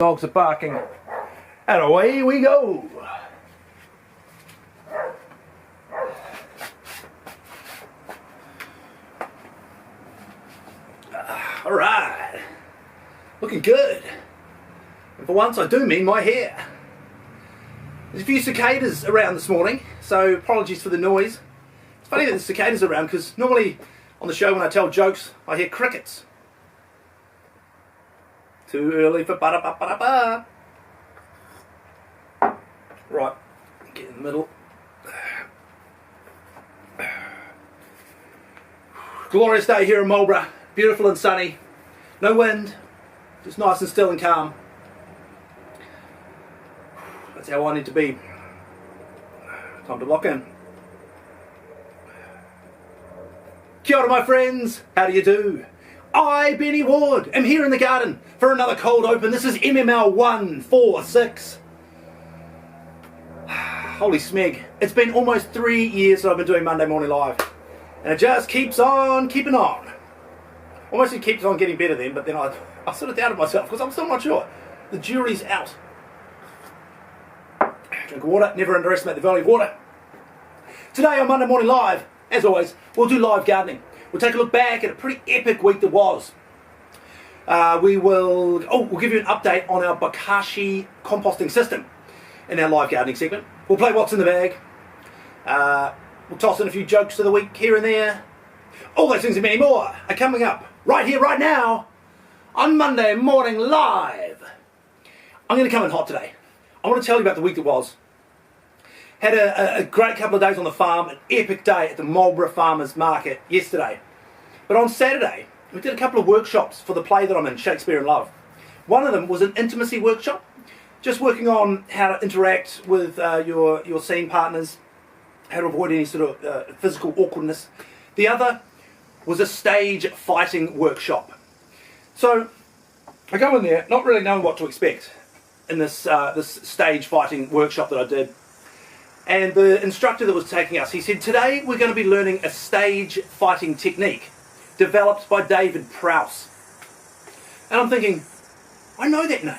Dogs are barking, and away we go. All right, looking good. And for once, I do mean my hair. There's a few cicadas around this morning, so apologies for the noise. It's funny that there's cicadas around because normally on the show when I tell jokes, I hear crickets. Too early for ba-da-ba-ba-da-ba. Right, get in the middle. Glorious day here in Marlborough. Beautiful and sunny. No wind. Just nice and still and calm. That's how I need to be. Time to lock in. Kia ora, my friends. How do you do? I, Benny Ward, am here in the garden for another cold open. This is MML 146. Holy smeg. It's been almost 3 years that I've been doing Monday Morning Live. And it just keeps on keeping on. Almost it keeps on getting better then, but then I sort of doubted myself because I'm still not sure. The jury's out. Drink water, never underestimate the value of water. Today on Monday Morning Live, as always, we'll do live gardening. We'll take a look back at a pretty epic week that was. We'll give you an update on our Bokashi composting system in our live gardening segment. We'll play What's in the Bag. We'll toss in a few jokes of the week here and there. All those things and many more are coming up right here, right now, on Monday Morning Live. I'm going to come in hot today. I want to tell you about the week that was. Had a great couple of days on the farm, an epic day at the Marlborough Farmers Market yesterday. But on Saturday, we did a couple of workshops for the play that I'm in, Shakespeare in Love. One of them was an intimacy workshop, just working on how to interact with your scene partners, how to avoid any sort of physical awkwardness. The other was a stage fighting workshop. So I go in there not really knowing what to expect in this stage fighting workshop that I did. And the instructor that was taking us, he said, today we're going to be learning a stage fighting technique developed by David Prowse. And I'm thinking, I know that name.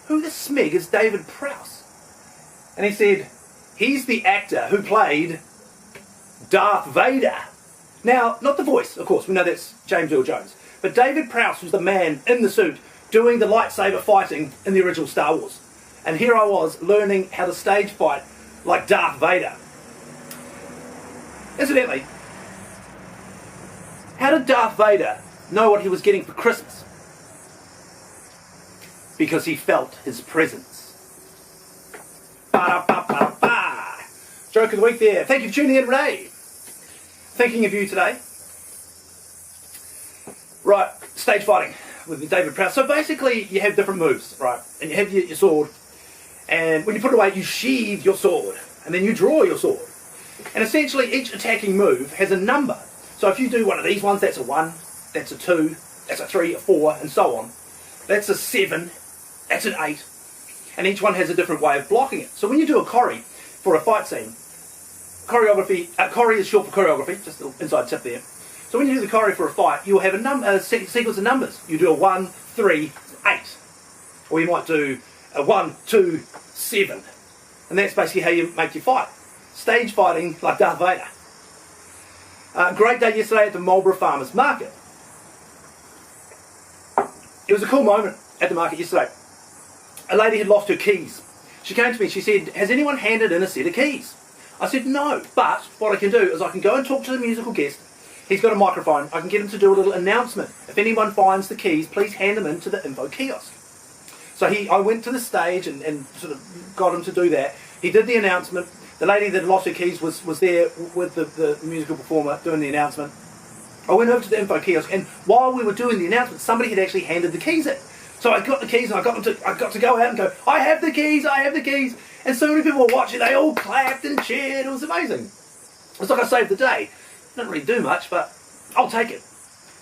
Who the smeg is David Prowse? And he said, he's the actor who played Darth Vader. Now, not the voice, of course, we know that's James Earl Jones. But David Prowse was the man in the suit doing the lightsaber fighting in the original Star Wars. And here I was learning how to stage fight like Darth Vader. Incidentally, how did Darth Vader know what he was getting for Christmas? Because he felt his presence. Ba-da-ba-ba-ba. Joke of the week there. Thank you for tuning in today. Thinking of you today. Right, stage fighting with David Prowse. So basically, you have different moves, right? And you have your sword. And when you put it away, you sheathe your sword. And then you draw your sword. And essentially, each attacking move has a number. So if you do one of these ones, that's a 1, that's a 2, that's a 3, a 4, and so on. That's a 7, that's an 8. And each one has a different way of blocking it. So when you do a choreo for a fight scene, choreo is short for choreography, just an inside tip there. So when you do the choreo for a fight, you'll have a sequence of numbers. You do a 1, 3, 8. Or you might do a 1, 2, 7. And that's basically how you make your fight. Stage fighting like Darth Vader. Great day yesterday at the Marlborough Farmers Market. It was a cool moment at the market yesterday. A lady had lost her keys. She came to me, she said, has anyone handed in a set of keys? I said, no, but what I can do is I can go and talk to the musical guest. He's got a microphone. I can get him to do a little announcement. If anyone finds the keys, please hand them in to the info kiosk. So I went to the stage and sort of got him to do that. He did the announcement. The lady that lost her keys was there with the musical performer doing the announcement. I went over to the info kiosk, and while we were doing the announcement, somebody had actually handed the keys in. So I got the keys, and I got to go out and go, I have the keys, I have the keys. And so many people were watching. They all clapped and cheered. It was amazing. It's like I saved the day. Didn't really do much, but I'll take it.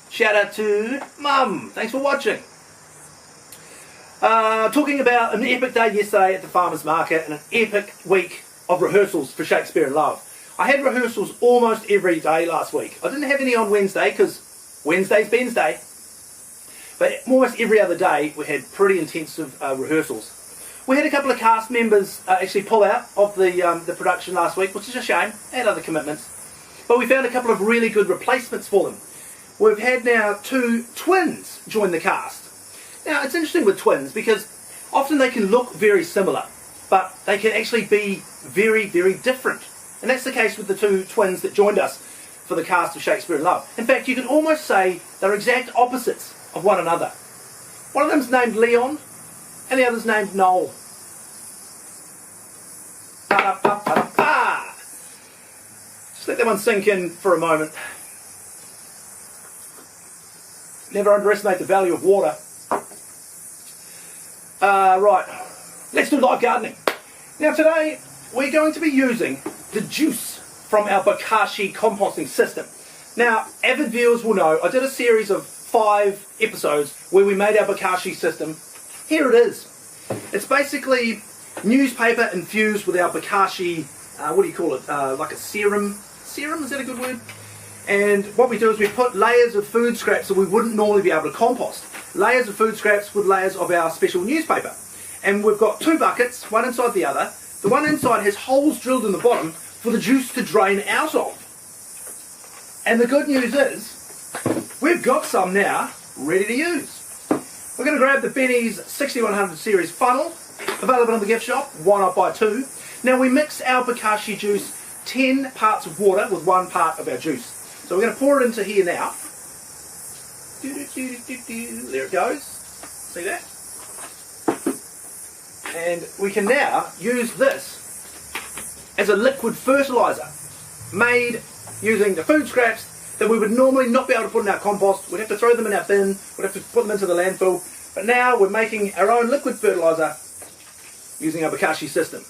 Shout out to Mum. Thanks for watching. Talking about an epic day yesterday at the farmers market and an epic week of rehearsals for Shakespeare in Love. I had rehearsals almost every day last week. I didn't have any on Wednesday because Wednesday's Ben's Day. But almost every other day we had pretty intensive rehearsals. We had a couple of cast members actually pull out of the production last week, which is a shame. They had other commitments. But we found a couple of really good replacements for them. We've had now 2 twins join the cast. Now, it's interesting with twins because often they can look very similar, but they can actually be very, very different. And that's the case with the 2 twins that joined us for the cast of Shakespeare in Love. In fact, you can almost say they're exact opposites of one another. One of them's named Leon, and the other's named Noel. Pa-da-pa-pa-da-pa. Just let that one sink in for a moment. Never underestimate the value of water. Right, let's do live gardening. Now today, we're going to be using the juice from our bokashi composting system. Now, avid viewers will know I did a series of 5 episodes where we made our bokashi system. Here it is. It's basically newspaper infused with our bokashi, what do you call it, like a serum? Serum, is that a good word? And what we do is we put layers of food scraps that we wouldn't normally be able to compost. Layers of food scraps with layers of our special newspaper. And we've got 2 buckets, one inside the other. The one inside has holes drilled in the bottom for the juice to drain out of. And the good news is, we've got some now ready to use. We're going to grab the Benny's 6100 series funnel, available in the gift shop, why not buy 2. Now we mix our bokashi juice 10 parts of water with 1 part of our juice. So we're going to pour it into here now. There it goes. See that? And we can now use this as a liquid fertiliser made using the food scraps that we would normally not be able to put in our compost. We'd have to throw them in our bin, we'd have to put them into the landfill. But now we're making our own liquid fertiliser using our bokashi system.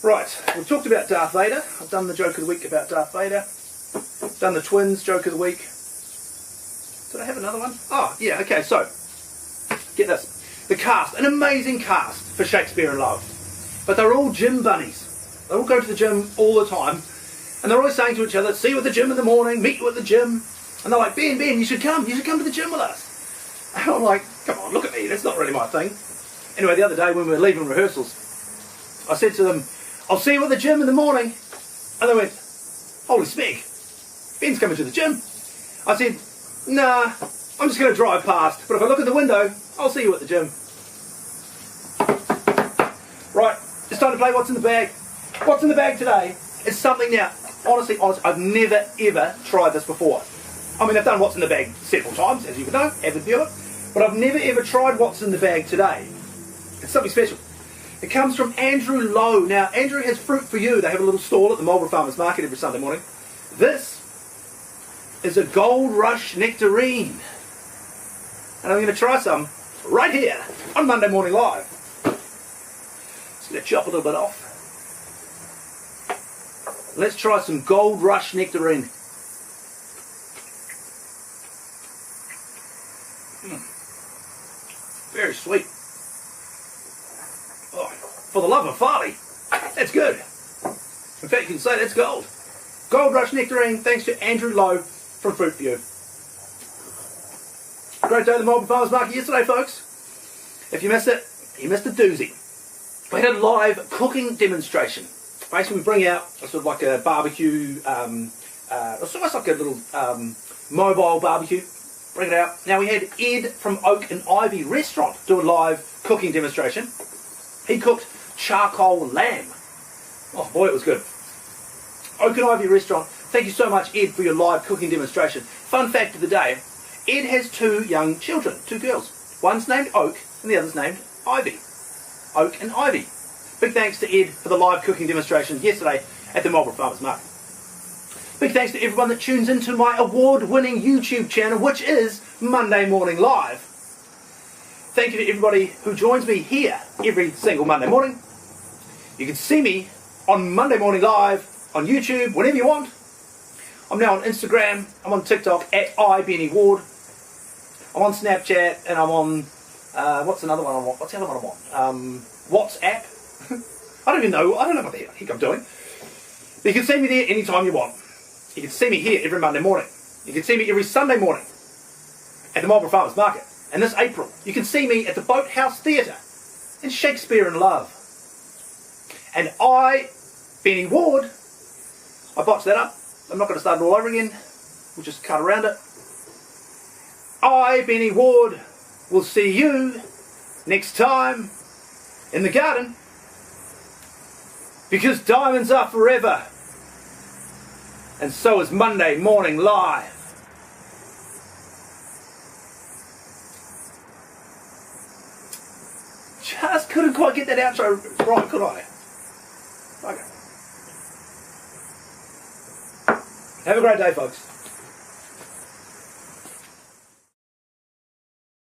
Right, we've talked about Darth Vader. I've done the joke of the week about Darth Vader. Done the twins joke of the week. Did I have another one? Oh, yeah, okay, so, get this. The cast, an amazing cast for Shakespeare in Love. But they're all gym bunnies. They all go to the gym all the time. And they're always saying to each other, see you at the gym in the morning, meet you at the gym. And they're like, Ben, you should come to the gym with us. And I'm like, come on, look at me, that's not really my thing. Anyway, the other day when we were leaving rehearsals, I said to them, I'll see you at the gym in the morning. And they went, holy smeg, Ben's coming to the gym. I said, nah, I'm just going to drive past, but if I look at the window, I'll see you at the gym. Right, it's time to play What's in the Bag. What's in the bag today is something now, honestly, I've never ever tried this before. I mean, I've done What's in the Bag several times, as you would know, avid viewer, but I've never ever tried What's in the Bag today. It's something special. It comes from Andrew Lowe. Now, Andrew has fruit for you. They have a little stall at the Marlborough Farmers Market every Sunday morning. This is a Gold Rush Nectarine. And I'm going to try some right here on Monday Morning Live. Just going to chop a little bit off. Let's try some Gold Rush Nectarine. Very sweet. Oh, for the love of Farley, that's good. In fact, you can say that's gold. Gold Rush Nectarine, thanks to Andrew Lowe from Fruit for You. Great day at the Marlborough Farmers Market yesterday, folks. If you missed it, you missed a doozy. We had a live cooking demonstration. Basically, we bring out a sort of like a barbecue, it's almost like a little mobile barbecue. Bring it out. Now, we had Ed from Oak and Ivy Restaurant do a live cooking demonstration. He cooked charcoal lamb. Oh boy, it was good. Oak and Ivy Restaurant, thank you so much, Ed, for your live cooking demonstration. Fun fact of the day, Ed has 2 young children, 2 girls. One's named Oak and the other's named Ivy. Oak and Ivy. Big thanks to Ed for the live cooking demonstration yesterday at the Marlborough Farmers Market. Big thanks to everyone that tunes into my award-winning YouTube channel, which is Monday Morning Live. Thank you to everybody who joins me here every single Monday morning. You can see me on Monday Morning Live on YouTube whenever you want. I'm now on Instagram, I'm on TikTok at iBennyWard. I'm on Snapchat, and I'm on, what's another one I'm on? What's the other one I'm on? WhatsApp. I don't know what the heck I'm doing. But you can see me there anytime you want. You can see me here every Monday morning. You can see me every Sunday morning. at the Marlborough Farmers Market. And this April, you can see me at the Boathouse Theatre in Shakespeare in Love. And I, Benny Ward, I botched that up. I'm not going to start it all over again. We'll just cut around it. I, Benny Ward, will see you next time in the garden, because diamonds are forever, and so is Monday Morning Live. Just couldn't quite get that outro right, could I? Okay. Have a great day, folks.